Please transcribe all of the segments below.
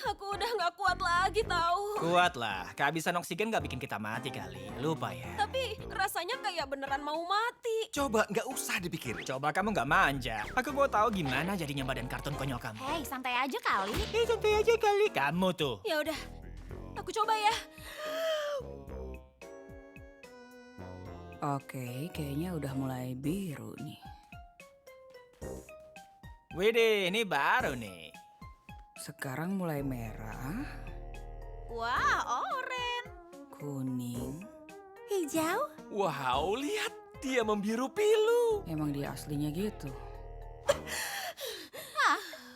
Aku udah nggak kuat lagi tahu. Kuat lah, kehabisan oksigen nggak bikin kita mati kali. Lupa ya. Tapi rasanya kayak beneran mau mati. Coba nggak usah dipikirin. Coba kamu nggak manja. Aku mau tahu gimana jadinya badan kartun konyol kamu. Hei, santai aja kali. Santai aja kali. Kamu tuh. Ya udah, aku coba ya. Oke, kayaknya udah mulai biru nih. Widih, ini baru nih. Sekarang mulai merah, Wah, oren. kuning. Hijau. Wow, lihat. Dia membiru pilu. Emang dia aslinya gitu.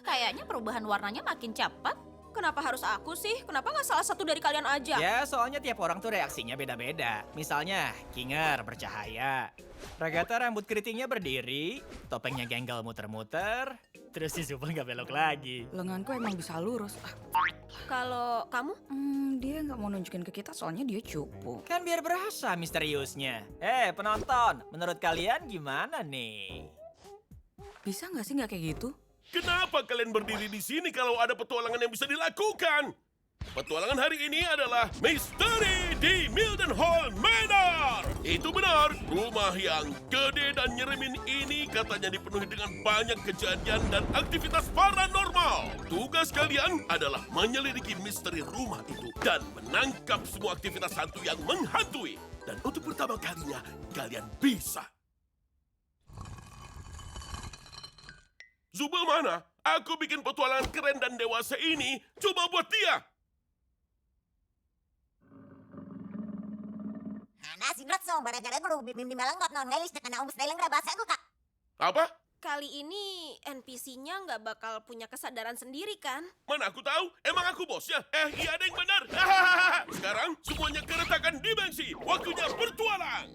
Kayaknya perubahan warnanya makin cepat. Kenapa harus aku sih? Kenapa nggak salah satu dari kalian aja? Ya, soalnya tiap orang tuh reaksinya beda-beda. Misalnya, Kinger bercahaya. Ragata rambut keritingnya berdiri, topengnya Genggel muter-muter, terus si Zubul nggak belok lagi. Lenganku emang bisa lurus. Kalau kamu? Dia nggak mau nunjukin ke kita soalnya dia cupu. Kan biar berasa misteriusnya. Penonton, menurut kalian gimana nih? Bisa nggak sih nggak kayak gitu? Kenapa kalian berdiri di sini kalau ada petualangan yang bisa dilakukan? Petualangan hari ini adalah misteri di Mildenhall Manor. Itu benar, rumah yang gede dan nyeremin ini katanya dipenuhi dengan banyak kejadian dan aktivitas paranormal. Tugas kalian adalah menyelidiki misteri rumah itu dan menangkap semua aktivitas hantu yang menghantui. Dan untuk pertama kalinya, kalian bisa. Zubul mana? Aku bikin petualangan keren dan dewasa ini cuma buat dia. Apa? Kali ini NPC-nya nggak bakal punya kesadaran sendiri kan? Mana aku tahu? Emang aku bosnya? Iya ada yang benar. Sekarang semuanya keretakan dimensi. Waktunya bertualang.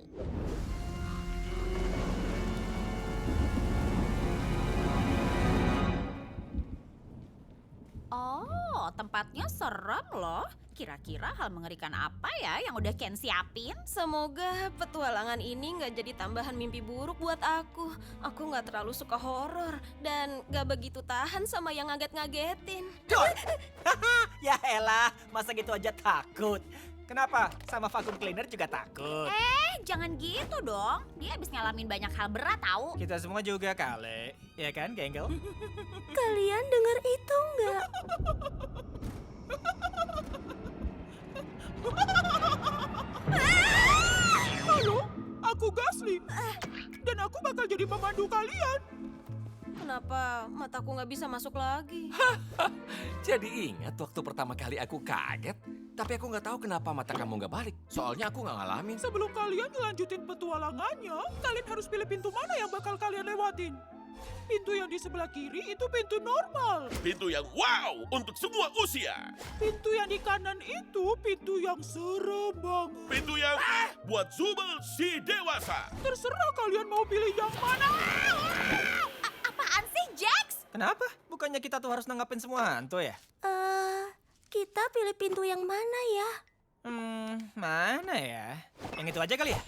Oh, tempatnya serem loh. Kira-kira hal mengerikan apa ya yang udah Ken siapin? Semoga petualangan ini nggak jadi tambahan mimpi buruk buat aku. Aku nggak terlalu suka horor dan nggak begitu tahan sama yang ngaget-ngagetin. Ya elah, masa gitu aja takut? Kenapa? Sama vacuum cleaner juga takut. Jangan gitu dong. Dia habis ngalamin banyak hal berat tahu. Kita semua juga kali. Ya kan, Genggel? Kalian dengar itu nggak? Halo, aku Gasly. Dan aku bakal jadi pemandu kalian. Kenapa mataku nggak bisa masuk lagi? Jadi ingat waktu pertama kali aku kaget. Tapi aku nggak tahu kenapa mata kamu nggak balik. Soalnya aku nggak ngalamin. Sebelum kalian ngelanjutin petualangannya, kalian harus pilih pintu mana yang bakal kalian lewatin. Pintu yang di sebelah kiri itu pintu normal. Pintu yang wow untuk semua usia. Pintu yang di kanan itu pintu yang serem banget. Pintu yang buat Zubul si dewasa. Terserah kalian mau pilih yang mana. Apaan sih, Jax? Kenapa? Bukannya kita tuh harus nanggapin semua hantu ya? Kita pilih pintu yang mana ya? Mana ya? Yang itu aja kali ya?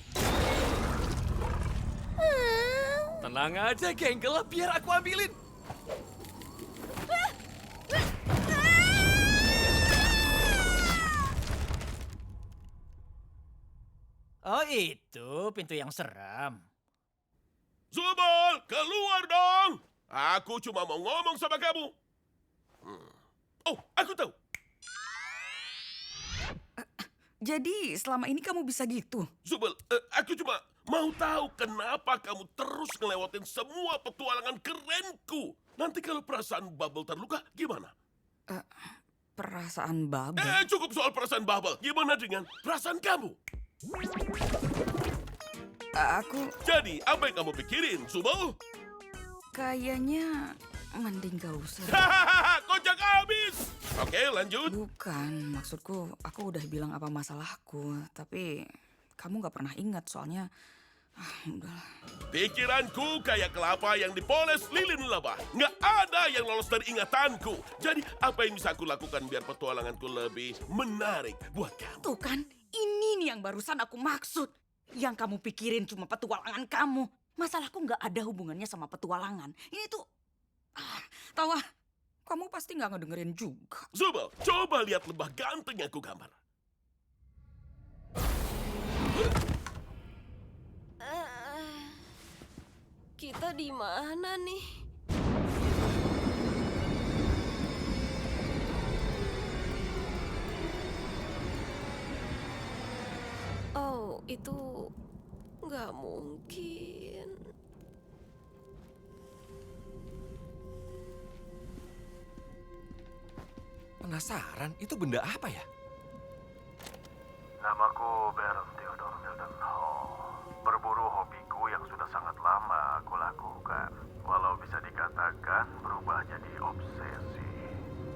Tenang aja, Genggel. Biar aku ambilin. Oh itu pintu yang seram. Zubul, keluar dong. Aku cuma mau ngomong sama kamu. Oh, aku tahu. Jadi selama ini kamu bisa gitu? Zubul, aku cuma mau tahu kenapa kamu terus ngelewatin semua petualangan kerenku. Nanti kalau perasaan Bubble terluka, gimana? Perasaan Bubble? Cukup soal perasaan Bubble. Gimana dengan perasaan kamu? Aku Jadi, apa yang kamu pikirin, Zubul? kayaknya mending gak usah. Hahaha, kocak habis. Oke, lanjut. Bukan, maksudku aku udah bilang apa masalahku. Tapi kamu gak pernah ingat soalnya... udahlah. Pikiranku kayak kelapa yang dipoles lilin lebah. Nggak ada yang lolos dari ingatanku. Jadi, apa yang bisa aku lakukan biar petualanganku lebih menarik buat kamu? Tuh kan, ini nih yang barusan aku maksud. Yang kamu pikirin cuma petualangan kamu. Masalahku nggak ada hubungannya sama petualangan. Ini tuh... tahu ah, kamu pasti nggak ngedengerin juga. Zubel, coba lihat lembah ganteng yang aku gambar. Kita di mana nih? Oh, itu nggak mungkin. Penasaran, itu benda apa ya? Namaku Baron Theodore Milton Hall. Berburu hobiku yang sudah sangat lama aku lakukan. Walau bisa dikatakan berubah jadi obsesi.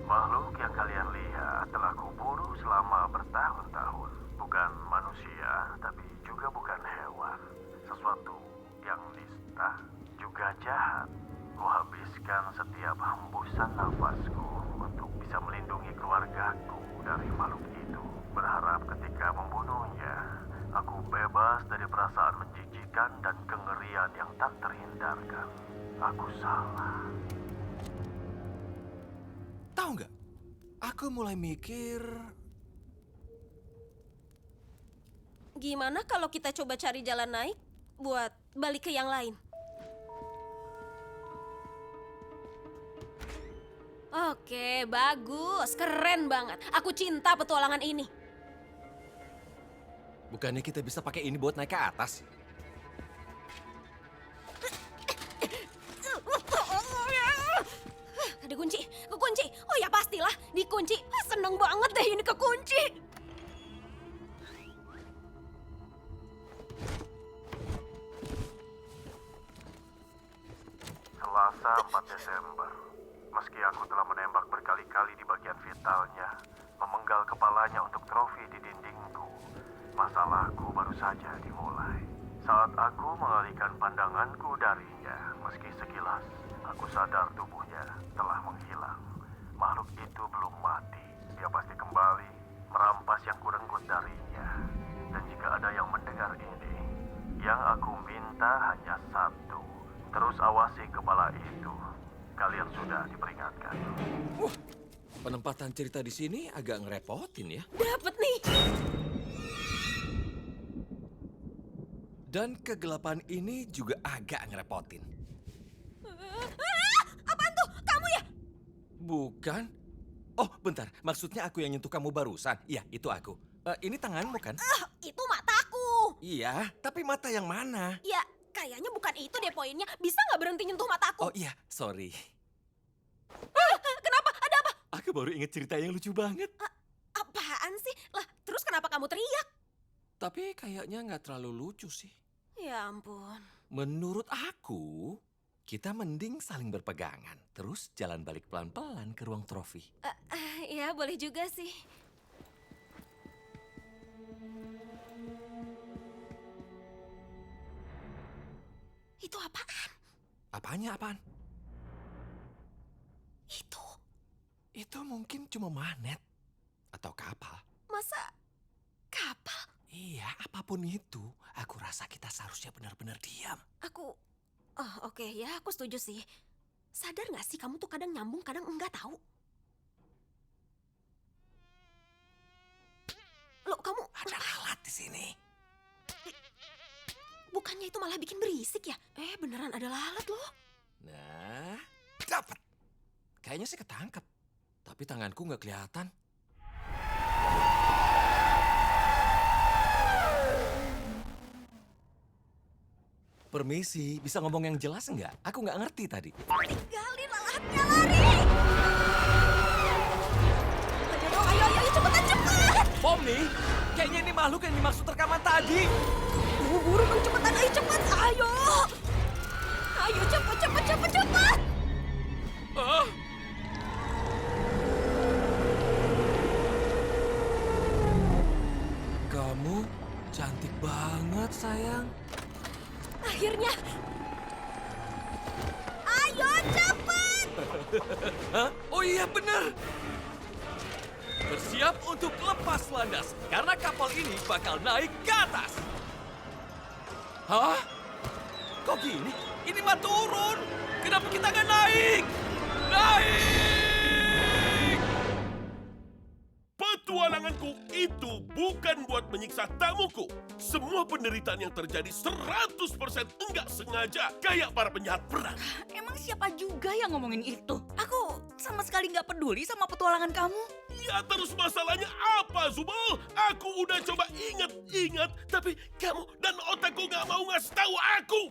Makhluk yang kalian lihat telah kuburu selama bertahun-tahun. Bukan manusia, tapi juga bukan hewan. Sesuatu yang nista, juga jahat. Kuhabiskan setiap hembusan nafasku untuk bisa melindungi keluargaku dari makhluk itu. Berharap ketika membunuhnya, aku bebas dari perasaan menjijikan dan kengerian yang tak terhindarkan. Aku salah. Tahu nggak? Aku mulai mikir... Gimana kalau kita coba cari jalan naik buat balik ke yang lain? Oke, bagus. Keren banget. Aku cinta petualangan ini. Bukannya kita bisa pakai ini buat naik ke atas? Ada kunci, kekunci. Oh ya pastilah, dikunci. Seneng banget deh ini kekunci. Selasa 4 Desember. Meski aku telah menembak berkali-kali di bagian vitalnya, memenggal kepalanya untuk trofi di dindingku, masalahku baru saja dimulai. Saat aku mengalihkan pandanganku darinya, meski sekilas, aku sadar tubuhnya telah menghilang. Makhluk itu belum mati. Dia pasti kembali merampas yang kurenggut darinya. Dan jika ada yang mendengar ini, yang aku minta hanya satu. Terus awasi kepala itu. Kalian sudah diperingatkan. Wah, penempatan cerita di sini agak ngerepotin ya. Dapet nih. Dan kegelapan ini juga agak ngerepotin. Apaan tuh? Kamu ya? Bukan? Oh, bentar. Maksudnya aku yang nyentuh kamu barusan. Iya, itu aku. Ini tanganmu kan? Itu mataku. Iya, tapi mata yang mana? Ya, kayaknya bukan itu deh poinnya. Bisa nggak berhenti nyentuh mataku? Oh iya, sorry. Kenapa? Ada apa? Aku baru inget cerita yang lucu banget. Apaan sih? Lah, terus kenapa kamu teriak? Tapi kayaknya nggak terlalu lucu sih. Ya ampun. Menurut aku, kita mending saling berpegangan. Terus jalan balik pelan-pelan ke ruang trofi. Ya, boleh juga sih. Itu apaan? Apanya apaan? Itu Itu mungkin cuma magnet. Atau kapal. masa kapal? Iya, apapun itu, aku rasa kita seharusnya benar-benar diam. Oh, oke ya, aku setuju sih. Sadar nggak sih kamu tuh kadang nyambung, kadang enggak tahu. Loh, kamu Ada lalat di sini. bukannya itu malah bikin berisik ya? Beneran ada lalat loh. Nah, dapat. Kayaknya sih ketangkep. Tapi tanganku nggak kelihatan. Permisi, bisa ngomong yang jelas nggak? Aku nggak ngerti tadi. Tinggalin lalatnya, lari! Ayo dong, ayo, cepetan, cepet! Pomni, kayaknya ini makhluk yang dimaksud rekaman tadi. Buru dong, cepetan, ayo cepet, ayo! Ayo cepet! Ah. Kamu cantik banget, sayang. Akhirnya. Ayo cepet! Hah? Oh iya bener. Bersiap untuk lepas landas, karena kapal ini bakal naik ke atas. Hah? Kok gini? Ini mah turun. Kenapa kita nggak naik? Naik! petualanganku itu bukan buat menyiksa tamuku. Semua penderitaan yang terjadi 100% enggak sengaja, kayak para penjahat perang. Emang siapa juga yang ngomongin itu? Aku sama sekali nggak peduli sama petualangan kamu. Ya terus masalahnya apa, Zubul? Aku udah coba ingat-ingat, tapi kamu dan otakku nggak mau ngasih tahu aku.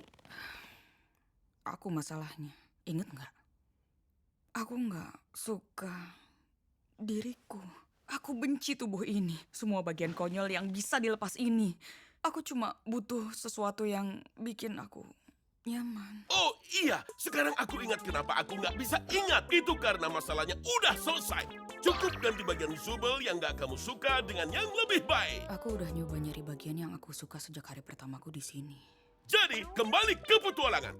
Aku masalahnya, inget nggak? Aku nggak suka diriku. Aku benci tubuh ini. Semua bagian konyol yang bisa dilepas ini. Aku cuma butuh sesuatu yang bikin aku nyaman. Oh iya, sekarang aku ingat kenapa aku nggak bisa ingat. Itu karena masalahnya udah selesai. Cukup ganti bagian Zubul yang nggak kamu suka dengan yang lebih baik. Aku udah nyoba nyari bagian yang aku suka sejak hari pertamaku di sini. Jadi kembali ke petualangan.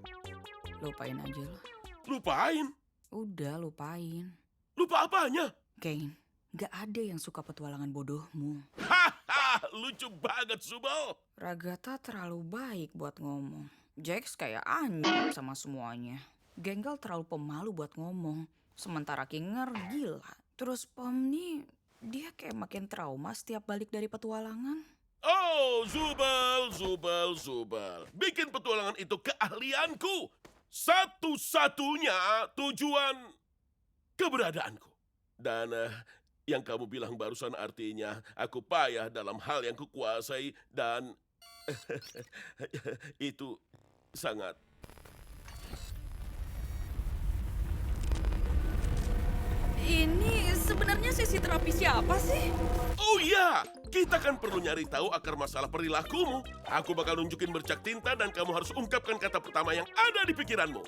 Lupain aja lah. Lupain? Udah lupain. Lupa apanya? Kane, gak ada yang suka petualangan bodohmu. Haha, lucu banget, Zubul. Ragata terlalu baik buat ngomong. Jax kayak anjing sama semuanya. Genggal terlalu pemalu buat ngomong. Sementara Kinger gila. Terus Pomni, dia kayak makin trauma setiap balik dari petualangan. Oh, Zubul. Bikin petualangan itu keahlianku. Satu-satunya tujuan keberadaanku. Dan yang kamu bilang barusan artinya aku payah dalam hal yang kukuasai dan itu sangat... Ini sebenarnya sesi terapi siapa sih? Oh iya, kita kan perlu nyari tahu akar masalah perilakumu. Aku bakal nunjukin bercak tinta dan kamu harus ungkapkan kata pertama yang ada di pikiranmu.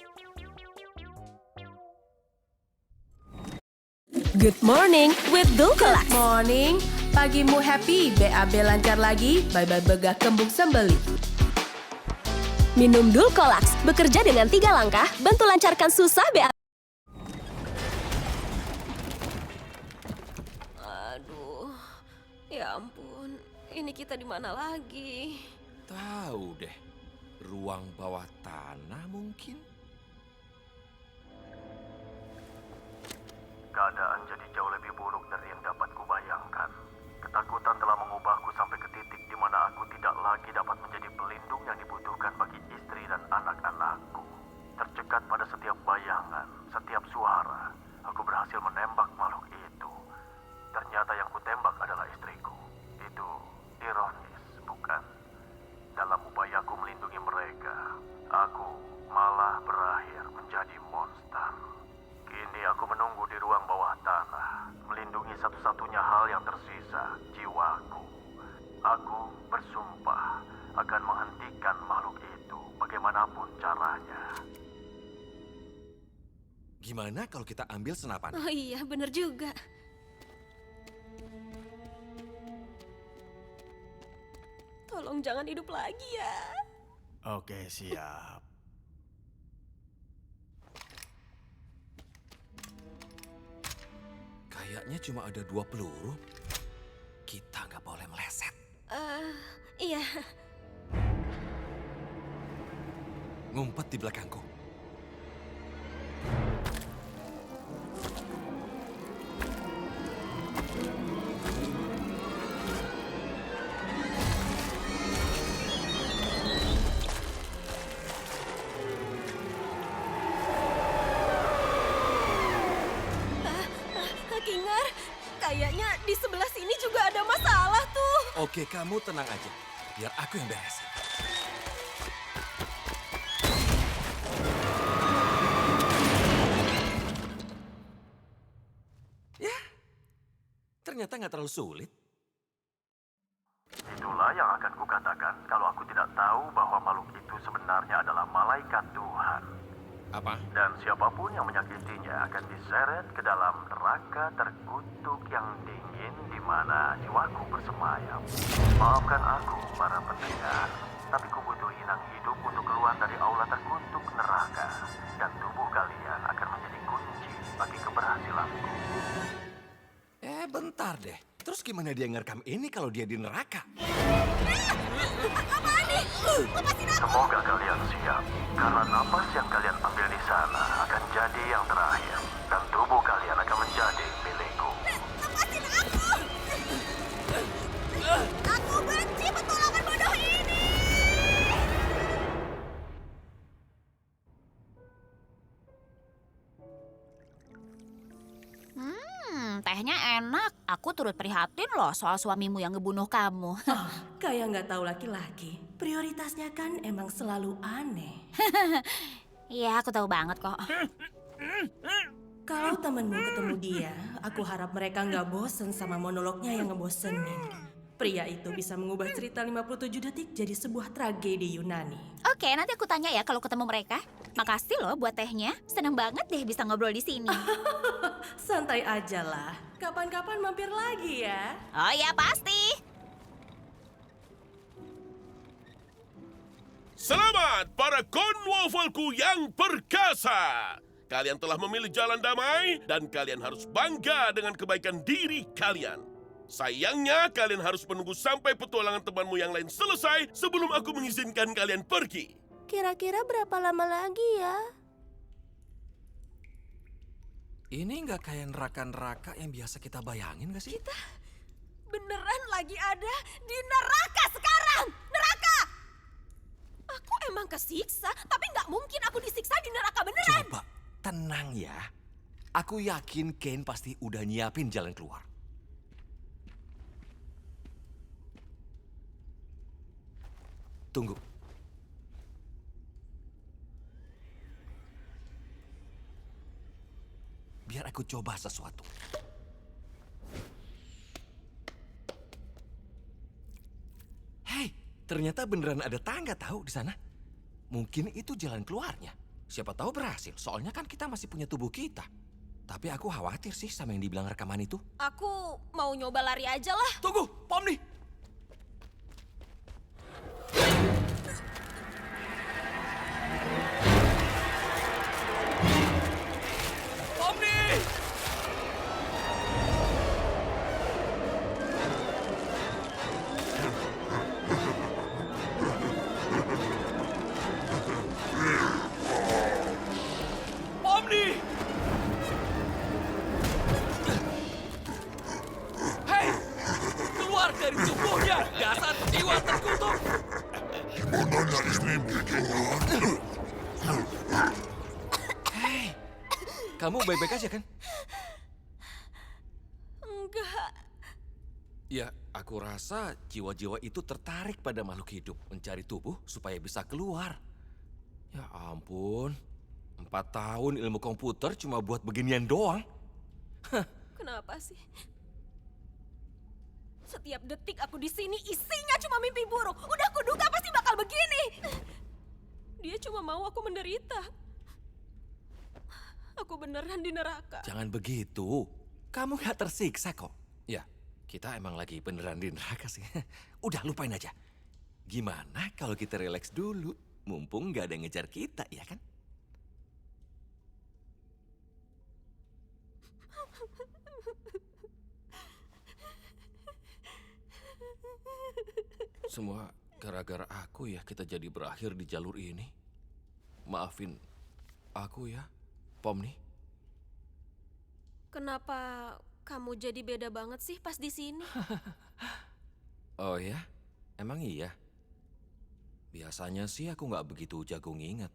Good morning with Dulcolax. Good morning, pagimu happy, BAB lancar lagi, bye-bye begah kembung sembeli. Minum Dulcolax, bekerja dengan 3 langkah, bantu lancarkan susah BAB. Aduh, ya ampun, ini kita di mana lagi? Tahu deh, ruang bawah tanah mungkin? Keadaan jadi jauh lebih buruk dari yang dapat kubayangkan. Ketakutan telah mengubahku sampai ke titik di mana aku tidak lagi dapat menjadi pelindung yang dibutuhkan bagi istri dan anak-anakku. Tercekat pada setiap bayangan, setiap suara, aku berhasil menembak makhluk itu. Ternyata yang kutembak adalah istriku. Itu ironis, bukan? Dalam upayaku melindungi mereka, aku malah berakhir menjadi monster. Kini aku menunggu di ruang bawah tanah, melindungi satu-satunya hal yang tersisa, jiwaku. Aku bersumpah akan menghentikan makhluk itu bagaimanapun caranya. Gimana kalau kita ambil senapan? Oh iya, bener juga. Tolong jangan hidup lagi ya. Oke, siap. Kayaknya cuma ada 2 peluru. Kita nggak boleh meleset. Iya. Ngumpet di belakangku. Kinger, kayaknya di sebelah sini juga ada masalah tuh. Oke, kamu tenang aja. Biar aku yang beresin. Ya, ternyata nggak terlalu sulit. Itulah yang akan kukatakan kalau aku tidak tahu bahwa makhluk itu sebenarnya adalah malaikat Tuhan. Apa? Dan siapapun yang menyakitinya akan diseret ke dalam neraka terkutuk yang dingin di mana jiwaku bersemayam. Maafkan aku, para pendengar, tapi ku butuh inang hidup untuk keluar dari aula terkutuk neraka. Dan tubuh kalian akan menjadi kunci bagi keberhasilanku. Bentar deh. Terus gimana dia ngerekam ini kalau dia di neraka? Semoga kalian siap, karena napas yang kalian ambil di sana akan jadi yang terakhir, dan tubuh kalian akan menjadi milikku. Lepasin aku! tehnya enak. Aku turut prihatin loh soal suamimu yang ngebunuh kamu. Kayak nggak tahu laki-laki. Prioritasnya kan emang selalu aneh. Iya, aku tahu banget kok. Kalau temenmu ketemu dia, aku harap mereka nggak bosen sama monolognya yang ngebosenin. Pria itu bisa mengubah cerita 57 detik jadi sebuah tragedi Yunani. Oke, nanti aku tanya ya kalau ketemu mereka. Makasih loh buat tehnya. Seneng banget deh bisa ngobrol di sini. Santai aja lah. Kapan-kapan mampir lagi ya. Oh ya, pasti. Selamat para konwafelku yang perkasa. Kalian telah memilih jalan damai dan kalian harus bangga dengan kebaikan diri kalian. Sayangnya kalian harus menunggu sampai petualangan temanmu yang lain selesai sebelum aku mengizinkan kalian pergi. Kira-kira berapa lama lagi ya? Ini nggak kayak neraka-neraka yang biasa kita bayangin gak sih? Beneran lagi ada di neraka sekarang! Neraka! Aku emang kesiksa, tapi nggak mungkin aku disiksa di neraka beneran. Coba tenang ya. Aku yakin Kane pasti udah nyiapin jalan keluar. Tunggu. Biar aku coba sesuatu. Hei, ternyata beneran ada tangga tahu di sana. Mungkin itu jalan keluarnya. Siapa tahu berhasil, soalnya kan kita masih punya tubuh kita. Tapi aku khawatir sih sama yang dibilang rekaman itu. Aku mau nyoba lari aja lah. Tunggu, Pomni! Pomni! Pomni! Hei! Keluar dari tubuhnya! Dasar jiwa terkutuk! Hei! Kamu baik-baik aja kan? Enggak. Ya, aku rasa jiwa-jiwa itu tertarik pada makhluk hidup, mencari tubuh supaya bisa keluar. Ya ampun, 4 tahun ilmu komputer cuma buat beginian doang. Kenapa sih? Setiap detik aku di sini isinya cuma mimpi buruk. Udah kuduga pasti bakal begini. Dia cuma mau aku menderita. Aku beneran di neraka. Jangan begitu, kamu gak tersiksa kok. Ya, kita emang lagi beneran di neraka sih. Udah lupain aja. Gimana kalau kita relax dulu? Mumpung gak ada yang ngejar kita, ya kan? Semua gara-gara aku ya kita jadi berakhir di jalur ini. Maafin aku ya, Pomni. Kenapa kamu jadi beda banget sih pas di sini? Oh ya? Emang iya? Biasanya sih aku nggak begitu jago nginget.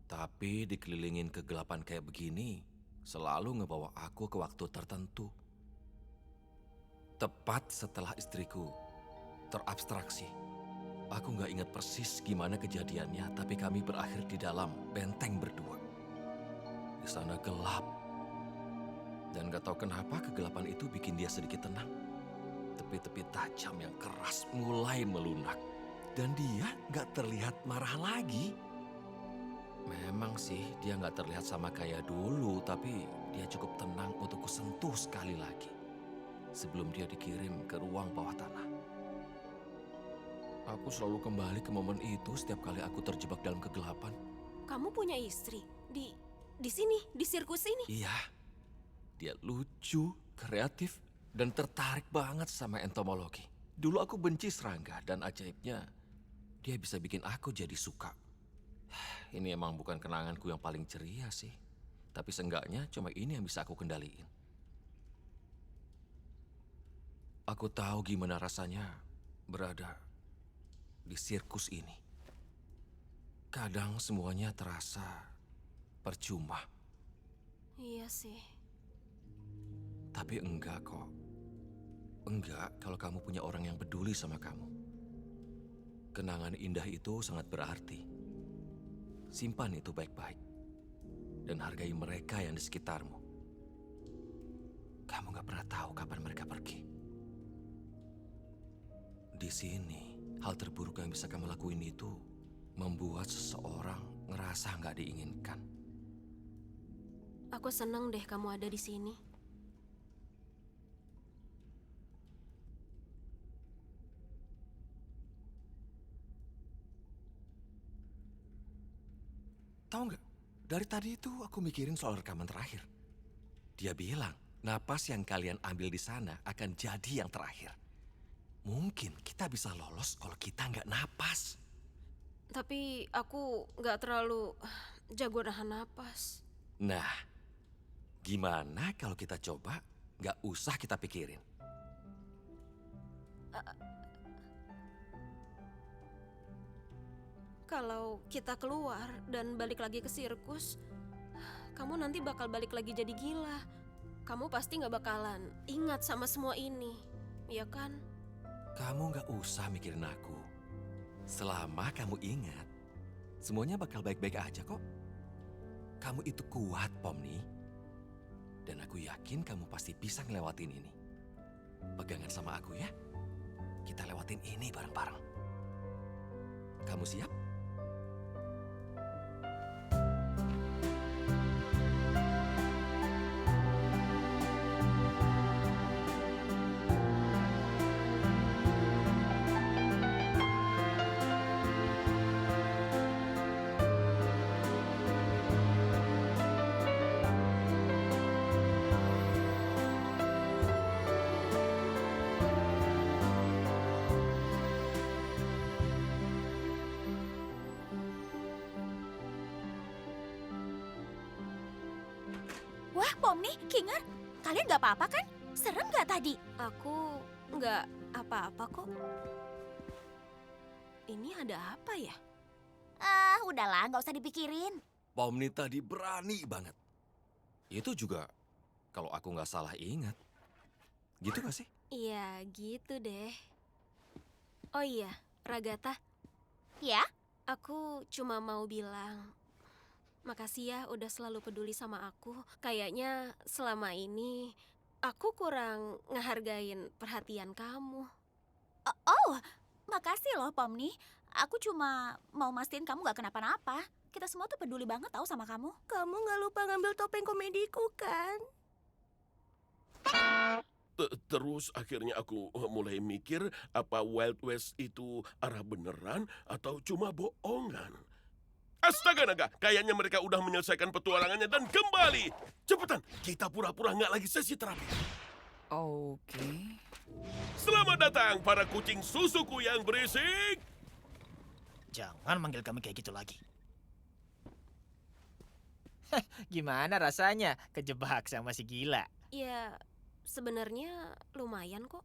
Tapi dikelilingin kegelapan kayak begini, selalu ngebawa aku ke waktu tertentu. Tepat setelah istriku terabstraksi. Aku nggak ingat persis gimana kejadiannya, tapi kami berakhir di dalam benteng berdua. Di sana gelap. Dan gak tahu kenapa kegelapan itu bikin dia sedikit tenang. Tepi-tepi tajam yang keras mulai melunak. Dan dia gak terlihat marah lagi. Memang sih dia gak terlihat sama kayak dulu, tapi dia cukup tenang untuk kusentuh sekali lagi. Sebelum dia dikirim ke ruang bawah tanah. Aku selalu kembali ke momen itu setiap kali aku terjebak dalam kegelapan. Kamu punya istri di sini, di sirkus ini? Iya, dia lucu, kreatif, dan tertarik banget sama entomologi. Dulu aku benci serangga dan ajaibnya dia bisa bikin aku jadi suka. Ini emang bukan kenanganku yang paling ceria sih. Tapi seenggaknya cuma ini yang bisa aku kendaliin. Aku tahu gimana rasanya berada di sirkus ini. Kadang semuanya terasa percuma. Iya sih. Tapi enggak kok. Enggak kalau kamu punya orang yang peduli sama kamu. Kenangan indah itu sangat berarti. Simpan itu baik-baik. Dan hargai mereka yang di sekitarmu. Kamu gak pernah tahu kapan mereka pergi. Di sini, hal terburuk yang bisa kamu lakuin itu membuat seseorang ngerasa gak diinginkan. Aku senang deh kamu ada di sini. Tahu nggak? Dari tadi itu aku mikirin soal rekaman terakhir. Dia bilang, napas yang kalian ambil di sana akan jadi yang terakhir. Mungkin kita bisa lolos kalau kita nggak napas. Tapi aku nggak terlalu jago nahan napas. Nah, gimana kalau kita coba nggak usah kita pikirin? Kalau kita keluar dan balik lagi ke sirkus, kamu nanti bakal balik lagi jadi gila. Kamu pasti nggak bakalan ingat sama semua ini, ya kan? Kamu nggak usah mikirin aku. Selama kamu ingat, semuanya bakal baik-baik aja kok. Kamu itu kuat, Pomni. Dan aku yakin kamu pasti bisa ngelewatin ini. Pegangan sama aku ya. Kita lewatin ini bareng-bareng. Kamu siap? Wah, Pomni, Kinger, kalian gak apa-apa kan? Serem gak tadi? Aku nggak apa-apa kok. Ini ada apa ya? Ah, udahlah, gak usah dipikirin. Pomni tadi berani banget. Itu juga kalau aku nggak salah ingat. Gitu gak sih? Iya, gitu deh. Oh iya, Ragatha, Ya? aku cuma mau bilang makasih ya udah selalu peduli sama aku. Kayaknya selama ini aku kurang ngehargain perhatian kamu. Oh, makasih loh, Pomni. Aku cuma mau mastiin kamu gak kenapa-napa. Kita semua tuh peduli banget tahu sama kamu. Kamu nggak lupa ngambil topeng komediku kan? Terus akhirnya aku mulai mikir apa Wild West itu arah beneran atau cuma bohongan. Astaga naga, kayaknya mereka udah menyelesaikan petualangannya dan kembali. Cepetan, kita pura-pura nggak lagi sesi terapi. Oke. Selamat datang para kucing susuku yang berisik. Jangan manggil kami kayak gitu lagi. Gimana rasanya kejebak sama si gila? Ya, sebenarnya lumayan kok.